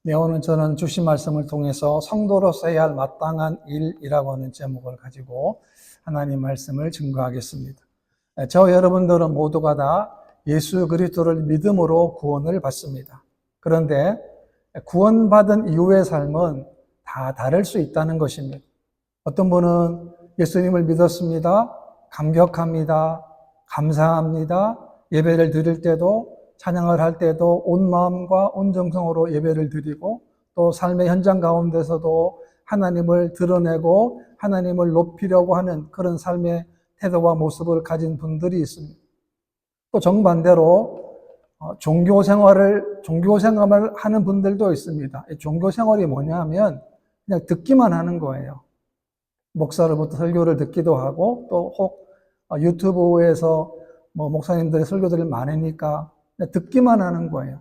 네, 오늘 저는 주신 말씀을 통해서 성도로서 해야 할 마땅한 일이라고 하는 제목을 가지고 하나님 말씀을 증거하겠습니다. 저 여러분들은 모두가 다 예수 그리스도를 믿음으로 구원을 받습니다. 그런데 구원받은 이후의 삶은 다 다를 수 있다는 것입니다. 어떤 분은 예수님을 믿었습니다. 감격합니다. 감사합니다. 예배를 드릴 때도 찬양을 할 때도 온 마음과 온 정성으로 예배를 드리고 또 삶의 현장 가운데서도 하나님을 드러내고 하나님을 높이려고 하는 그런 삶의 태도와 모습을 가진 분들이 있습니다. 또 정반대로 종교 생활을 하는 분들도 있습니다. 종교 생활이 뭐냐 하면 그냥 듣기만 하는 거예요. 목사로부터 설교를 듣기도 하고 또 혹 유튜브에서 목사님들의 설교들이 많으니까 듣기만 하는 거예요.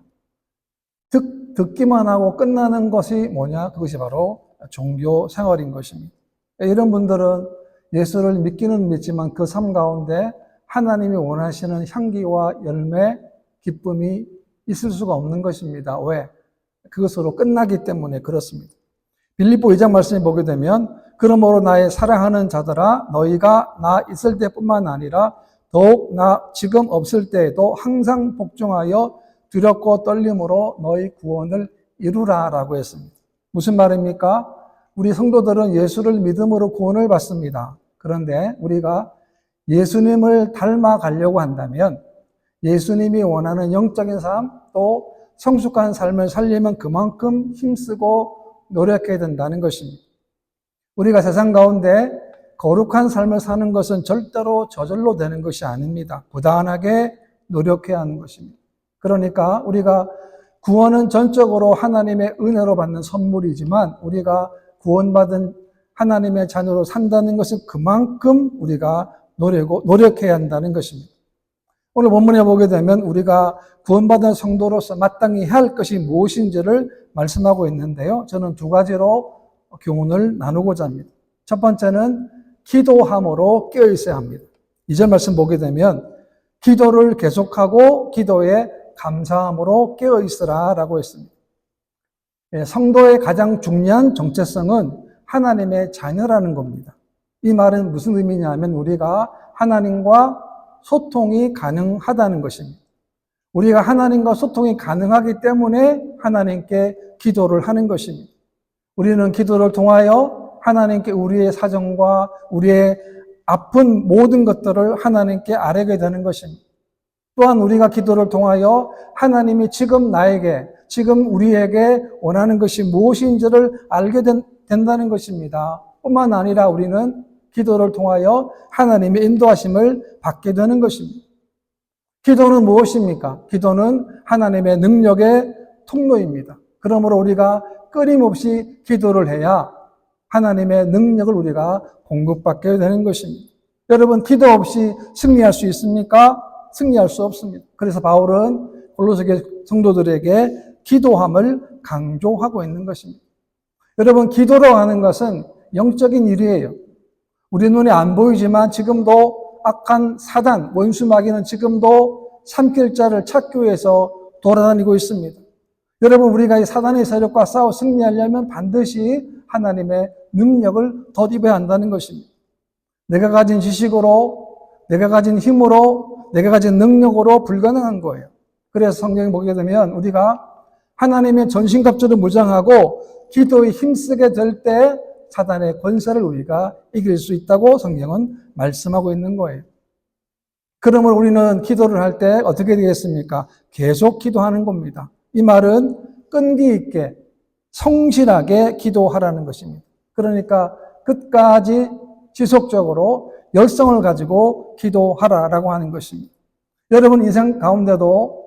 듣기만 하고 끝나는 것이 뭐냐? 그것이 바로 종교 생활인 것입니다. 이런 분들은 예수를 믿기는 믿지만 그 삶 가운데 하나님이 원하시는 향기와 열매, 기쁨이 있을 수가 없는 것입니다. 왜? 그것으로 끝나기 때문에 그렇습니다. 빌립보 2장 말씀을 보게 되면 그러므로 나의 사랑하는 자들아 너희가 나 있을 때뿐만 아니라 더욱 나 지금 없을 때에도 항상 복종하여 두렵고 떨림으로 너희 구원을 이루라 라고 했습니다. 무슨 말입니까? 우리 성도들은 예수를 믿음으로 구원을 받습니다. 그런데 우리가 예수님을 닮아가려고 한다면 예수님이 원하는 영적인 삶 또 성숙한 삶을 살려면 그만큼 힘쓰고 노력해야 된다는 것입니다. 우리가 세상 가운데 거룩한 삶을 사는 것은 절대로 저절로 되는 것이 아닙니다. 부단하게 노력해야 하는 것입니다. 그러니까 우리가 구원은 전적으로 하나님의 은혜로 받는 선물이지만 우리가 구원받은 하나님의 자녀로 산다는 것은 그만큼 우리가 노력해야 한다는 것입니다. 오늘 본문에 보게 되면 우리가 구원받은 성도로서 마땅히 해야 할 것이 무엇인지를 말씀하고 있는데요. 저는 두 가지로 교훈을 나누고자 합니다. 첫 번째는 기도함으로 깨어 있어야 합니다. 2절 말씀 보게 되면 기도를 계속하고 기도에 감사함으로 깨어 있으라 라고 했습니다. 성도의 가장 중요한 정체성은 하나님의 자녀라는 겁니다. 이 말은 무슨 의미냐면 우리가 하나님과 소통이 가능하다는 것입니다. 우리가 하나님과 소통이 가능하기 때문에 하나님께 기도를 하는 것입니다. 우리는 기도를 통하여 하나님께 우리의 사정과 우리의 아픈 모든 것들을 하나님께 아뢰게 되는 것입니다. 또한 우리가 기도를 통하여 하나님이 지금 나에게, 지금 우리에게 원하는 것이 무엇인지를 알게 된다는 것입니다. 뿐만 아니라 우리는 기도를 통하여 하나님의 인도하심을 받게 되는 것입니다. 기도는 무엇입니까? 기도는 하나님의 능력의 통로입니다. 그러므로 우리가 끊임없이 기도를 해야 하나님의 능력을 우리가 공급받게 되는 것입니다. 여러분, 기도 없이 승리할 수 있습니까? 승리할 수 없습니다. 그래서 바울은 골로새 성도들에게 기도함을 강조하고 있는 것입니다. 여러분, 기도로 하는 것은 영적인 일이에요. 우리 눈에 안 보이지만 지금도 악한 사단, 원수 마귀는 지금도 삼킬자를 찾기 위해서 돌아다니고 있습니다. 여러분, 우리가 이 사단의 세력과 싸워 승리하려면 반드시 하나님의 능력을 덧입어야 한다는 것입니다. 내가 가진 지식으로, 내가 가진 힘으로, 내가 가진 능력으로 불가능한 거예요. 그래서 성경에 보게 되면 우리가 하나님의 전신갑주를 무장하고 기도에 힘쓰게 될 때 사단의 권세를 우리가 이길 수 있다고 성경은 말씀하고 있는 거예요. 그러면 우리는 기도를 할 때 어떻게 되겠습니까? 계속 기도하는 겁니다. 이 말은 끈기 있게 성실하게 기도하라는 것입니다. 그러니까 끝까지 지속적으로 열성을 가지고 기도하라라고 하는 것입니다. 여러분 인생 가운데도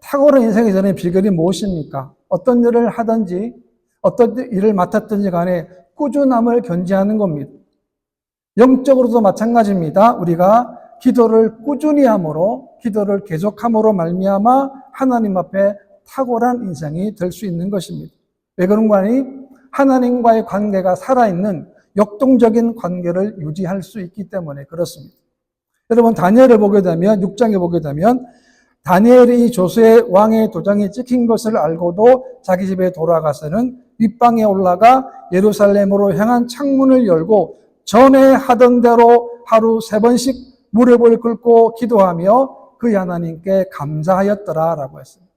탁월한 인생이 되는 비결이 무엇입니까? 어떤 일을 하든지 어떤 일을 맡았든지 간에 꾸준함을 견지하는 겁니다. 영적으로도 마찬가지입니다. 우리가 기도를 꾸준히 함으로 기도를 계속함으로 말미암아 하나님 앞에 탁월한 인생이 될 수 있는 것입니다. 왜 그런가 하니 하나님과의 관계가 살아있는 역동적인 관계를 유지할 수 있기 때문에 그렇습니다. 여러분 다니엘을 보게 되면 6장에 보게 되면 다니엘이 조수의 왕의 도장이 찍힌 것을 알고도 자기 집에 돌아가서는 윗방에 올라가 예루살렘으로 향한 창문을 열고 전에 하던 대로 하루 3번씩 무릎을 꿇고 기도하며 그 하나님께 감사하였더라라고 했습니다.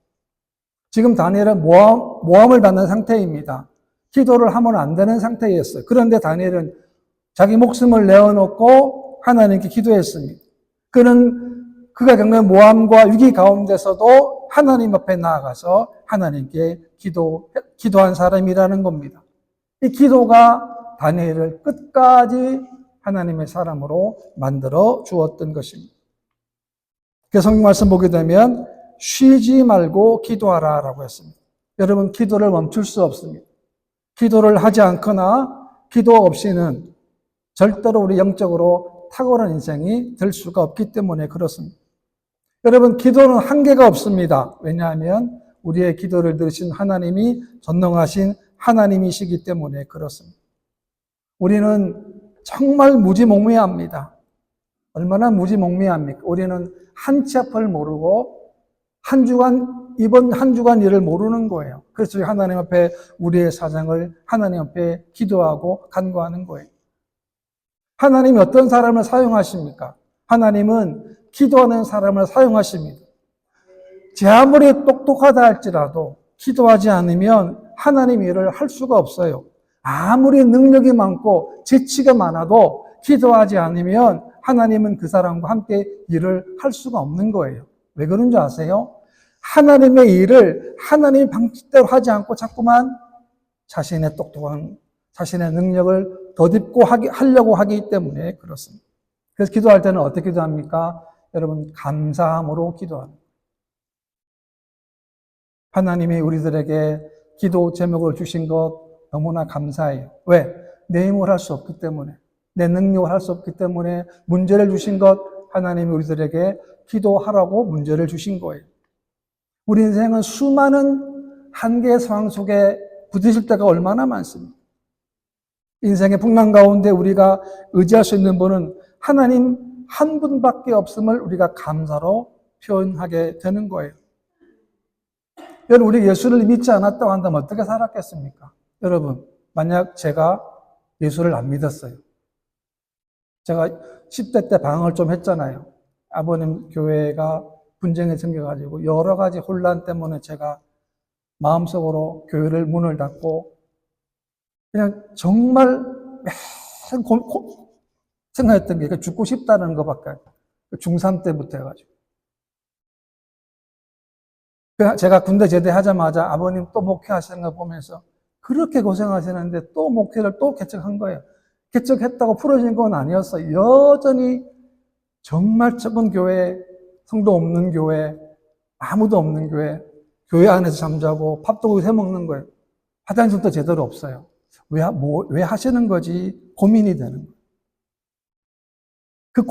지금 다니엘은 모함을 받는 상태입니다. 기도를 하면 안 되는 상태였어요. 그런데 다니엘은 자기 목숨을 내어놓고 하나님께 기도했습니다. 그가 겪는 모함과 위기 가운데서도 하나님 앞에 나아가서 하나님께 기도한 사람이라는 겁니다. 이 기도가 다니엘을 끝까지 하나님의 사람으로 만들어 주었던 것입니다. 그 성경 말씀 보게 되면 쉬지 말고 기도하라 라고 했습니다. 여러분, 기도를 멈출 수 없습니다. 기도를 하지 않거나 기도 없이는 절대로 우리 영적으로 탁월한 인생이 될 수가 없기 때문에 그렇습니다. 여러분, 기도는 한계가 없습니다. 왜냐하면 우리의 기도를 들으신 하나님이 전능하신 하나님이시기 때문에 그렇습니다. 우리는 정말 무지몽매합니다. 얼마나 무지몽매합니까? 우리는 한 치 앞을 모르고 이번 한 주간 일을 모르는 거예요. 그래서 하나님 앞에 우리의 사정을 하나님 앞에 기도하고 간구하는 거예요. 하나님이 어떤 사람을 사용하십니까? 하나님은 기도하는 사람을 사용하십니다. 제 아무리 똑똑하다 할지라도 기도하지 않으면 하나님 일을 할 수가 없어요. 아무리 능력이 많고 재치가 많아도 기도하지 않으면 하나님은 그 사람과 함께 일을 할 수가 없는 거예요. 왜 그런 줄 아세요? 하나님의 일을 하나님의 방식대로 하지 않고 자꾸만 자신의 능력을 덧입고 하려고 하기 때문에 그렇습니다. 그래서 기도할 때는 어떻게 기도합니까? 여러분, 감사함으로 기도합니다. 하나님이 우리들에게 기도 제목을 주신 것 너무나 감사해요. 왜? 내 힘을 할 수 없기 때문에, 내 능력을 할 수 없기 때문에 문제를 주신 것, 하나님이 우리들에게 기도하라고 문제를 주신 거예요. 우리 인생은 수많은 한계의 상황 속에 부딪힐 때가 얼마나 많습니다. 인생의 풍랑 가운데 우리가 의지할 수 있는 분은 하나님 한 분밖에 없음을 우리가 감사로 표현하게 되는 거예요. 여러분, 우리 예수를 믿지 않았다고 한다면 어떻게 살았겠습니까? 여러분, 만약 제가 예수를 안 믿었어요. 제가 10대 때 방황을 좀 했잖아요. 아버님 교회가 분쟁에 생겨가지고 여러 가지 혼란 때문에 제가 마음속으로 교회를 문을 닫고 그냥 정말 매일 생각했던 게 죽고 싶다는 것밖에 중3 때부터 해가지고 제가 군대 제대하자마자 아버님 또 목회하시는 거 보면서 그렇게 고생하시는데 또 목회를 또 개척한 거예요. 개척했다고 풀어진 건 아니었어요. 여전히 정말 적은 교회, 성도 없는 교회, 아무도 없는 교회 안에서 잠자고 밥도 거기서 해먹는 거예요. 화장실도 제대로 없어요. 왜 하시는 거지? 고민이 되는 거예요. 그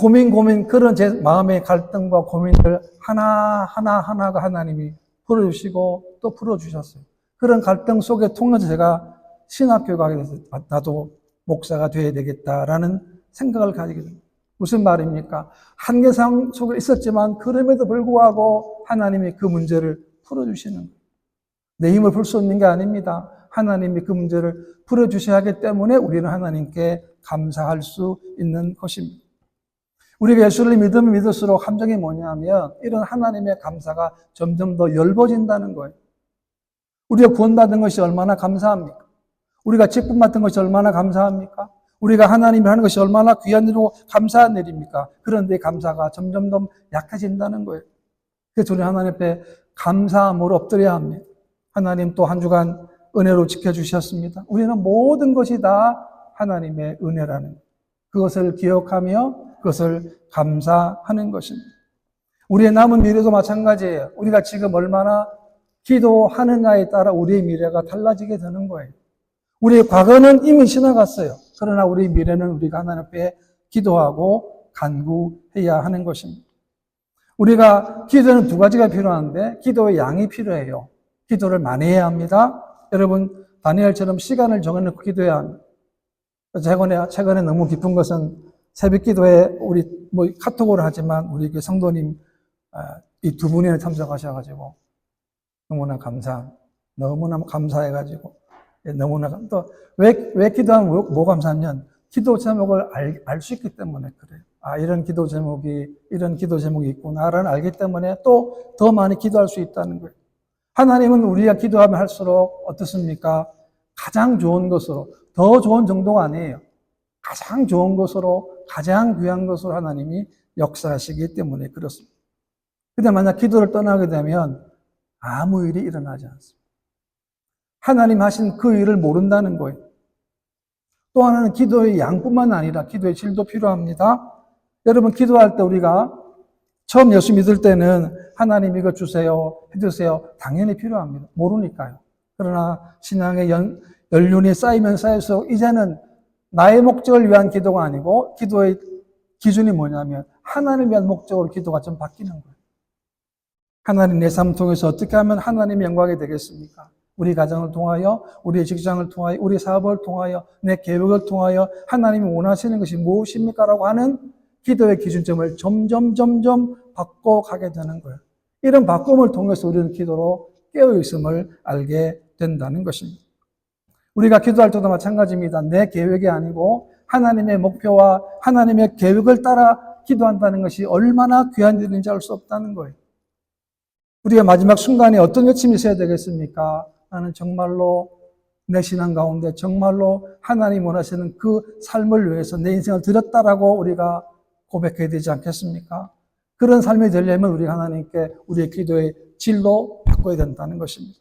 그런 제 마음의 갈등과 고민을 하나가 하나님이 풀어주시고 또 풀어주셨어요. 그런 갈등 속에 통해서 제가 신학교 가게 돼서 나도 목사가 되어야 되겠다라는 생각을 가지게 됩니다. 무슨 말입니까? 한계상 속에 있었지만 그럼에도 불구하고 하나님이 그 문제를 풀어주시는 거예요. 내 힘을 풀 수 있는 게 아닙니다. 하나님이 그 문제를 풀어주셔야 하기 때문에 우리는 하나님께 감사할 수 있는 것입니다. 우리가 예수를 믿으면 믿을수록 함정이 뭐냐면 이런 하나님의 감사가 점점 더 엷어진다는 거예요. 우리가 구원받은 것이 얼마나 감사합니까? 우리가 직분 받은 것이 얼마나 감사합니까? 우리가 하나님이 하는 것이 얼마나 귀한 일이고 감사한 일입니까? 그런데 감사가 점점 더 약해진다는 거예요. 그래서 우리 하나님 앞에 감사함으로 엎드려야 합니다. 하나님 또 한 주간 은혜로 지켜주셨습니다. 우리는 모든 것이 다 하나님의 은혜라는 거예요. 그것을 기억하며 그것을 감사하는 것입니다. 우리의 남은 미래도 마찬가지예요. 우리가 지금 얼마나 기도하느냐에 따라 우리의 미래가 달라지게 되는 거예요. 우리의 과거는 이미 지나갔어요. 그러나 우리의 미래는 우리가 하나님 앞에 기도하고 간구해야 하는 것입니다. 우리가 기도는 두 가지가 필요한데 기도의 양이 필요해요. 기도를 많이 해야 합니다. 여러분, 다니엘처럼 시간을 정해놓고 기도해야 합니다. 최근에 너무 기쁜 것은 새벽 기도에 우리 카톡으로 하지만 우리 성도님 이 두 분이 참석하셔가지고 너무나 감사해가지고 너무나 또 왜 기도하면 뭐 감사하면 기도 제목을 알 수 있기 때문에 그래요. 이런 기도 제목이 있구나라는 알기 때문에 또 더 많이 기도할 수 있다는 거예요. 하나님은 우리가 기도하면 할수록 어떻습니까? 가장 좋은 것으로, 더 좋은 정도가 아니에요. 가장 좋은 것으로, 가장 귀한 것으로 하나님이 역사하시기 때문에 그렇습니다. 근데 만약 기도를 떠나게 되면 아무 일이 일어나지 않습니다. 하나님 하신 그 일을 모른다는 거예요. 또 하나는 기도의 양뿐만 아니라 기도의 질도 필요합니다. 여러분, 기도할 때 우리가 처음 예수 믿을 때는 하나님 이거 주세요, 해주세요. 당연히 필요합니다. 모르니까요. 그러나 신앙의 연륜이 쌓이면 쌓일수록 이제는 나의 목적을 위한 기도가 아니고 기도의 기준이 뭐냐면 하나님을 위한 목적으로 기도가 좀 바뀌는 거예요. 하나님 내 삶을 통해서 어떻게 하면 하나님의 영광이 되겠습니까? 우리 가정을 통하여, 우리의 직장을 통하여, 우리 사업을 통하여, 내 계획을 통하여 하나님이 원하시는 것이 무엇입니까? 라고 하는 기도의 기준점을 점점 바꿔가게 되는 거예요. 이런 바꿈을 통해서 우리는 기도로 깨어있음을 알게 된다는 것입니다. 우리가 기도할 때도 마찬가지입니다. 내 계획이 아니고 하나님의 목표와 하나님의 계획을 따라 기도한다는 것이 얼마나 귀한 일인지 알 수 없다는 거예요. 우리가 마지막 순간에 어떤 외침이 있어야 되겠습니까? 나는 정말로 내 신앙 가운데 정말로 하나님 원하시는 그 삶을 위해서 내 인생을 드렸다라고 우리가 고백해야 되지 않겠습니까? 그런 삶이 되려면 우리가 하나님께 우리의 기도의 질로 바꿔야 된다는 것입니다.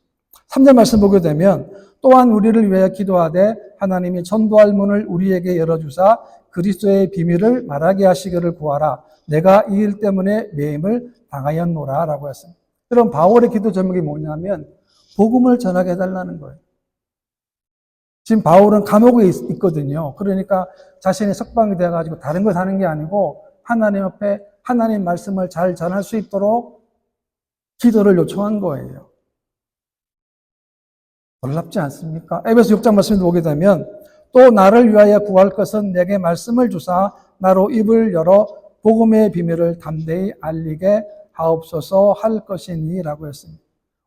3절 말씀 보게 되면 또한 우리를 위하여 기도하되 하나님이 전도할 문을 우리에게 열어주사 그리스도의 비밀을 말하게 하시기를 구하라. 내가 이 일 때문에 매임을 당하였노라 라고 했습니다. 그럼 바울의 기도 제목이 뭐냐면 복음을 전하게 해달라는 거예요. 지금 바울은 감옥에 있거든요. 그러니까 자신이 석방이 돼가지고 다른 걸 하는 게 아니고 하나님 앞에 하나님 말씀을 잘 전할 수 있도록 기도를 요청한 거예요. 놀랍지 않습니까? 에베소 6장 말씀을 보게 되면 또 나를 위하여 구할 것은 내게 말씀을 주사 나로 입을 열어 복음의 비밀을 담대히 알리게 하옵소서 할 것이니 라고 했습니다.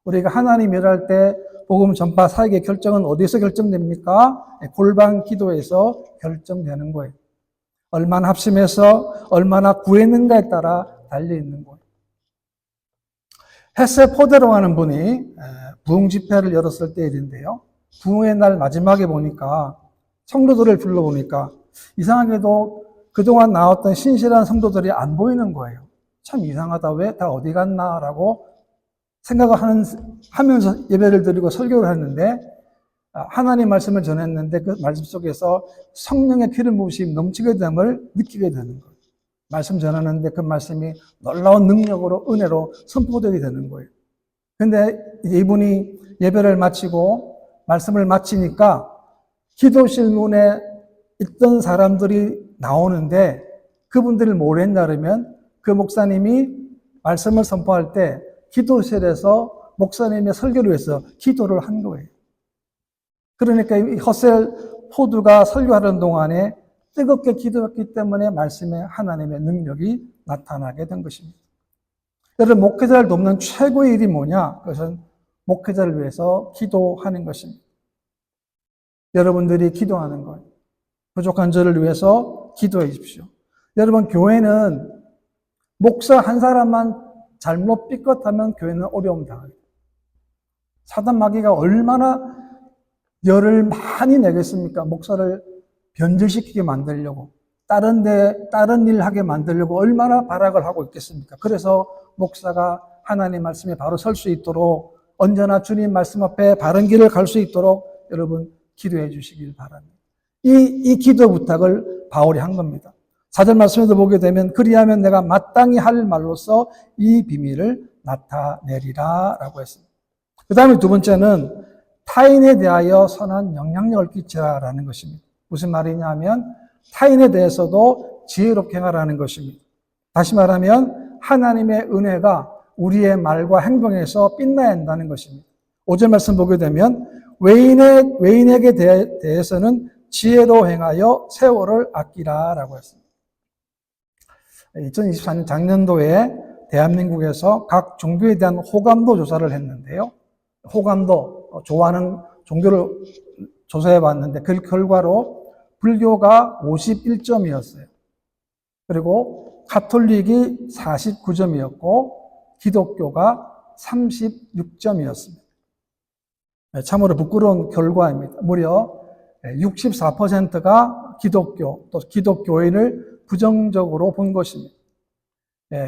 우리가 하나님 일할 때 복음 전파 사역의 결정은 어디서 결정됩니까? 골방 기도에서 결정되는 거예요. 얼마나 합심해서 얼마나 구했는가에 따라 달려있는 거예요. 헤세 포데로라는 분이 부흥 집회를 열었을 때 일인데요. 부흥의 날 마지막에 보니까 성도들을 불러보니까 이상하게도 그동안 나왔던 신실한 성도들이 안 보이는 거예요. 참 이상하다. 왜 다 어디 갔나라고 생각을 하면서 예배를 드리고 설교를 했는데 하나님 말씀을 전했는데 그 말씀 속에서 성령의 피를 부으심이 넘치게 됨을 느끼게 되는 거예요. 말씀 전하는데 그 말씀이 놀라운 능력으로 은혜로 선포되게 되는 거예요. 근데 이분이 예배를 마치고 말씀을 마치니까 기도실 문에 있던 사람들이 나오는데 그분들이 뭘 했냐 그러면 그 목사님이 말씀을 선포할 때 기도실에서 목사님의 설교를 위해서 기도를 한 거예요. 그러니까 이 허셀 포드가 설교하는 동안에 뜨겁게 기도했기 때문에 말씀에 하나님의 능력이 나타나게 된 것입니다. 여러분, 목회자를 돕는 최고의 일이 뭐냐? 그것은 목회자를 위해서 기도하는 것입니다. 여러분들이 기도하는 거예요. 부족한 저를 위해서 기도해 주십시오. 여러분, 교회는 목사 한 사람만 잘못 삐끗하면 교회는 어려움 당합니다. 사단 마귀가 얼마나 열을 많이 내겠습니까? 목사를 변절시키게 만들려고, 다른 일 하게 만들려고 얼마나 발악을 하고 있겠습니까? 그래서 목사가 하나님 말씀에 바로 설 수 있도록 언제나 주님 말씀 앞에 바른 길을 갈 수 있도록 여러분 기도해 주시길 바랍니다. 이 기도 부탁을 바울이 한 겁니다. 4절 말씀에도 보게 되면 그리하면 내가 마땅히 할 말로써 이 비밀을 나타내리라 라고 했습니다. 그 다음에 두 번째는 타인에 대하여 선한 영향력을 끼치라라는 것입니다. 무슨 말이냐 하면 타인에 대해서도 지혜롭게 행하라는 것입니다. 다시 말하면 하나님의 은혜가 우리의 말과 행동에서 빛나야 한다는 것입니다. 5절 말씀 보게 되면 외인에게 대해서는 지혜로 행하여 세월을 아끼라 라고 했습니다. 2024년 작년도에 대한민국에서 각 종교에 대한 호감도 조사를 했는데요. 호감도, 좋아하는 종교를 조사해 봤는데 그 결과로 불교가 51점이었어요. 그리고 가톨릭이 49점이었고 기독교가 36점이었습니다. 참으로 부끄러운 결과입니다. 무려 64%가 기독교, 또 기독교인을 부정적으로 본 것입니다.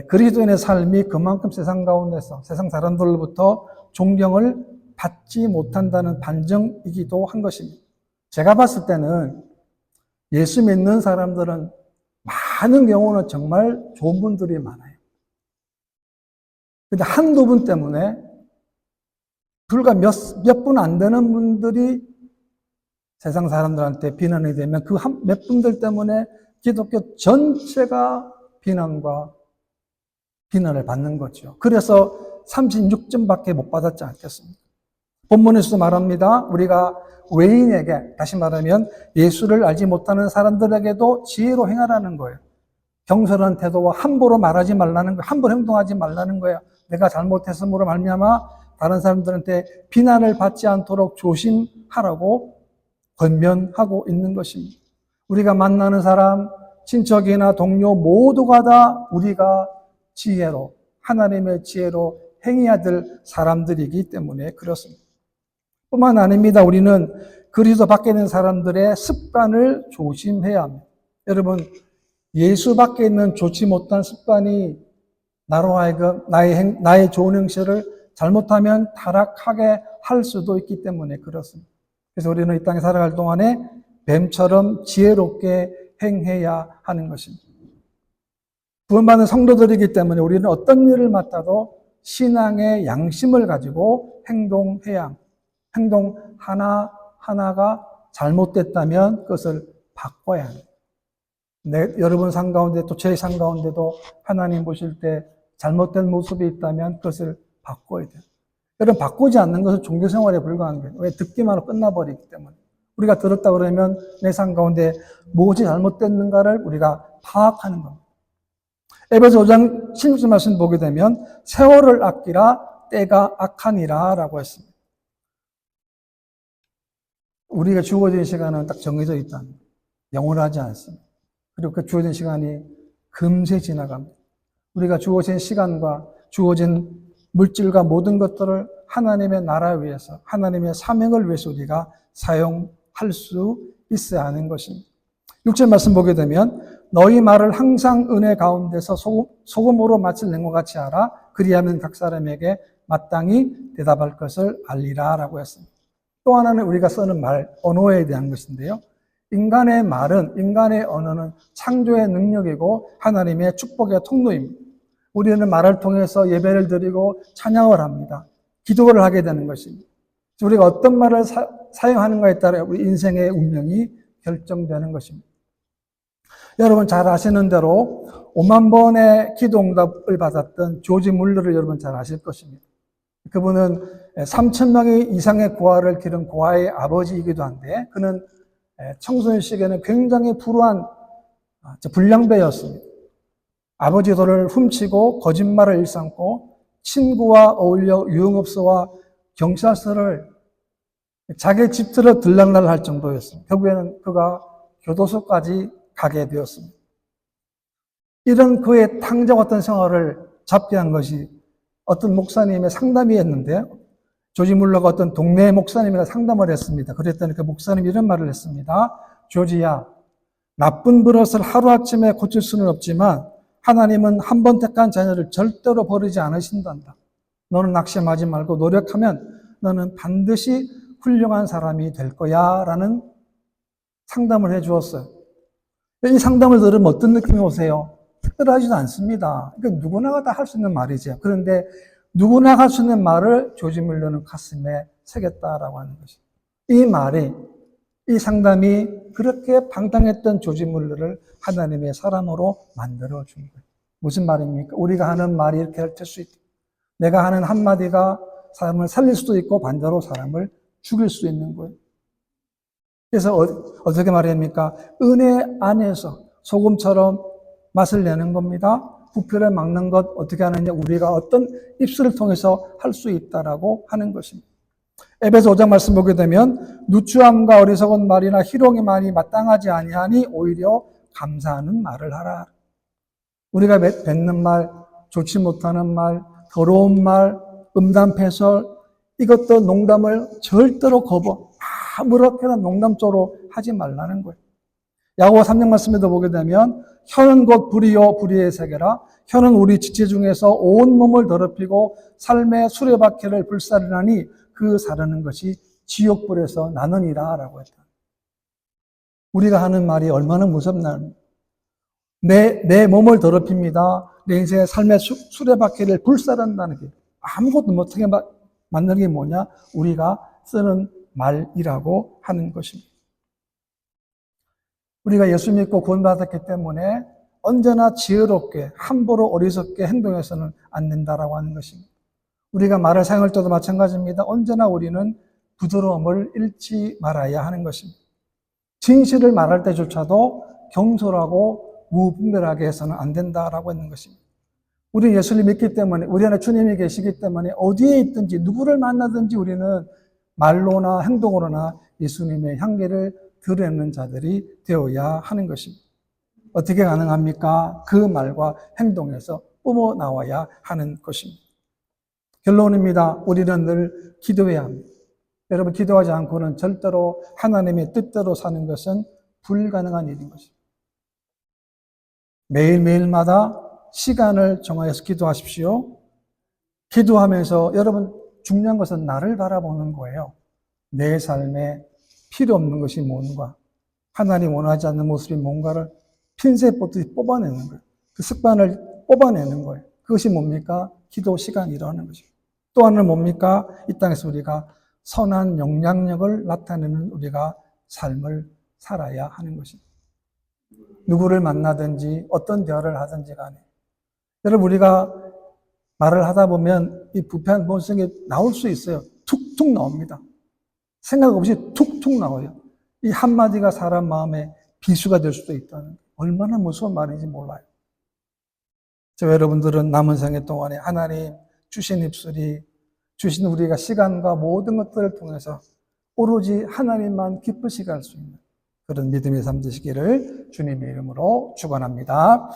그리스도인의 삶이 그만큼 세상 가운데서 세상 사람들로부터 존경을 받지 못한다는 반증이기도 한 것입니다. 제가 봤을 때는 예수 믿는 사람들은 많은 경우는 정말 좋은 분들이 많아요. 근데 한두 분 때문에 불과 몇 분 안 되는 분들이 세상 사람들한테 비난이 되면 그 몇 분들 때문에 기독교 전체가 비난을 받는 거죠. 그래서 36점밖에 못 받았지 않겠습니까? 본문에서도 말합니다. 우리가 외인에게, 다시 말하면 예수를 알지 못하는 사람들에게도 지혜로 행하라는 거예요. 경솔한 태도와 함부로 말하지 말라는 거예요. 함부로 행동하지 말라는 거예요. 내가 잘못했음으로 말미암아 다른 사람들한테 비난을 받지 않도록 조심하라고 권면하고 있는 것입니다. 우리가 만나는 사람, 친척이나 동료 모두가 다 우리가 지혜로, 하나님의 지혜로 행해야 될 사람들이기 때문에 그렇습니다. 뿐만 아닙니다. 우리는 그리스도 밖에 있는 사람들의 습관을 조심해야 합니다. 여러분, 예수 밖에 있는 좋지 못한 습관이 나로 하여금 나의 좋은 행실을 잘못하면 타락하게 할 수도 있기 때문에 그렇습니다. 그래서 우리는 이 땅에 살아갈 동안에 뱀처럼 지혜롭게 행해야 하는 것입니다. 구원받은 성도들이기 때문에 우리는 어떤 일을 맡아도 신앙의 양심을 가지고 행동해야 합니다. 행동 하나하나가 잘못됐다면 그것을 바꿔야 합니다. 여러분 삶 가운데 또 제 삶 가운데도 하나님 보실 때 잘못된 모습이 있다면 그것을 바꿔야 돼요. 여러분 바꾸지 않는 것은 종교생활에 불과한 거예요. 왜? 듣기만 하고 끝나버리기 때문에. 우리가 들었다 그러면 내 삶 가운데 무엇이 잘못됐는가를 우리가 파악하는 겁니다. 에베소 5장 16절 말씀 보게 되면 세월을 아끼라 때가 악하니라 라고 했습니다. 우리가 주어진 시간은 딱 정해져 있다. 영원하지 않습니다. 그리고 그 주어진 시간이 금세 지나갑니다. 우리가 주어진 시간과 주어진 물질과 모든 것들을 하나님의 나라 위해서, 하나님의 사명을 위해서 우리가 사용할 수 있어야 하는 것입니다. 6절 말씀 보게 되면 너희 말을 항상 은혜 가운데서 소금으로 맛을 낸 것 같이 하라. 그리하면 각 사람에게 마땅히 대답할 것을 알리라 라고 했습니다. 또 하나는 우리가 쓰는 말, 언어에 대한 것인데요. 인간의 말은, 인간의 언어는 창조의 능력이고 하나님의 축복의 통로입니다. 우리는 말을 통해서 예배를 드리고 찬양을 합니다. 기도를 하게 되는 것입니다. 우리가 어떤 말을 사용하는가에 따라 우리 인생의 운명이 결정되는 것입니다. 여러분 잘 아시는 대로 5만 번의 기도응답을 받았던 조지 물러를 여러분 잘 아실 것입니다. 그분은 3,000명의 이상의 고아를 기른 고아의 아버지이기도 한데 그는 청소년 시기에는 굉장히 불우한 불량배였습니다. 아버지 돈을 훔치고 거짓말을 일삼고 친구와 어울려 유흥업소와 경찰서를 자기 집들을 들락날락 할 정도였습니다. 결국에는 그가 교도소까지 가게 되었습니다. 이런 그의 탕자 같은 생활을 잡게 한 것이 어떤 목사님의 상담이었는데요. 조지 물러가 어떤 동네 목사님이랑 상담을 했습니다. 그랬더니 그 목사님이 이런 말을 했습니다. 조지야, 나쁜 버릇을 하루아침에 고칠 수는 없지만 하나님은 한 번 택한 자녀를 절대로 버리지 않으신단다. 너는 낙심하지 말고 노력하면 너는 반드시 훌륭한 사람이 될 거야 라는 상담을 해 주었어요. 이 상담을 들으면 어떤 느낌이 오세요? 특별하지도 않습니다. 그러니까 누구나 다 할 수 있는 말이죠. 그런데 누구나 할 수 있는 말을 조지 물러는 가슴에 새겼다라고 하는 것입니다. 이 말이, 이 상담이 그렇게 방탕했던 조지 물러를 하나님의 사람으로 만들어 준 거예요. 무슨 말입니까? 우리가 하는 말이 이렇게 될 수 있다. 내가 하는 한마디가 사람을 살릴 수도 있고 반대로 사람을 죽일 수 있는 거예요. 그래서 어떻게 말합니까? 은혜 안에서 소금처럼 맛을 내는 겁니다. 부패를 막는 것 어떻게 하느냐? 우리가 어떤 입술을 통해서 할 수 있다라고 하는 것입니다. 에베소 5장 말씀 보게 되면 누추함과 어리석은 말이나 희롱의 말이 마땅하지 아니하니 오히려 감사하는 말을 하라. 우리가 뱉는 말, 좋지 못하는 말, 더러운 말, 음담패설, 이것도 농담을 절대로 아무렇게나 농담조로 하지 말라는 거예요. 야고보 3장 말씀에도 보게 되면 혀는 곧 불이요 불의의 세계라. 혀는 우리 지체 중에서 온 몸을 더럽히고 삶의 수레바퀴를 불사르나니 그 사르는 것이 지옥불에서 나느니라 라고 했다. 우리가 하는 말이 얼마나 무섭나요? 내 몸을 더럽힙니다. 내 인생의 삶의 수레바퀴를 불사른다는 게 아무것도 못하게 만드는 게 뭐냐? 우리가 쓰는 말이라고 하는 것입니다. 우리가 예수 믿고 구원받았기 때문에 언제나 지혜롭게 함부로 어리석게 행동해서는 안 된다라고 하는 것입니다. 우리가 말을 사용할 때도 마찬가지입니다. 언제나 우리는 부드러움을 잃지 말아야 하는 것입니다. 진실을 말할 때조차도 경솔하고 무분별하게 해서는 안 된다라고 하는 것입니다. 우리는 예수를 믿기 때문에, 우리 안에 주님이 계시기 때문에 어디에 있든지 누구를 만나든지 우리는 말로나 행동으로나 예수님의 향기를 드러내는 자들이 되어야 하는 것입니다. 어떻게 가능합니까? 그 말과 행동에서 뿜어 나와야 하는 것입니다. 결론입니다. 우리는 늘 기도해야 합니다. 여러분, 기도하지 않고는 절대로 하나님의 뜻대로 사는 것은 불가능한 일인 것입니다. 매일매일마다 시간을 정하여서 기도하십시오. 기도하면서 여러분, 중요한 것은 나를 바라보는 거예요. 내 삶에 필요 없는 것이 뭔가, 하나님 원하지 않는 모습이 뭔가를 핀셋 뽑듯이 뽑아내는 거예요. 그 습관을 뽑아내는 거예요. 그것이 뭡니까? 기도 시간이라는 거죠. 또 하나는 뭡니까? 이 땅에서 우리가 선한 영향력을 나타내는 우리가 삶을 살아야 하는 것입니다. 누구를 만나든지 어떤 대화를 하든지 간에 여러분, 우리가 말을 하다 보면 이 부패한 본성이 나올 수 있어요. 툭툭 나옵니다. 생각 없이 툭툭 나와요. 이 한마디가 사람 마음에 비수가 될 수도 있다는, 얼마나 무서운 말인지 몰라요. 저 여러분들은 남은 생애 동안에 하나님 주신 입술이, 주신 우리가 시간과 모든 것들을 통해서 오로지 하나님만 기쁘시게 할 수 있는 그런 믿음의 삶 되시기를 주님의 이름으로 축원합니다.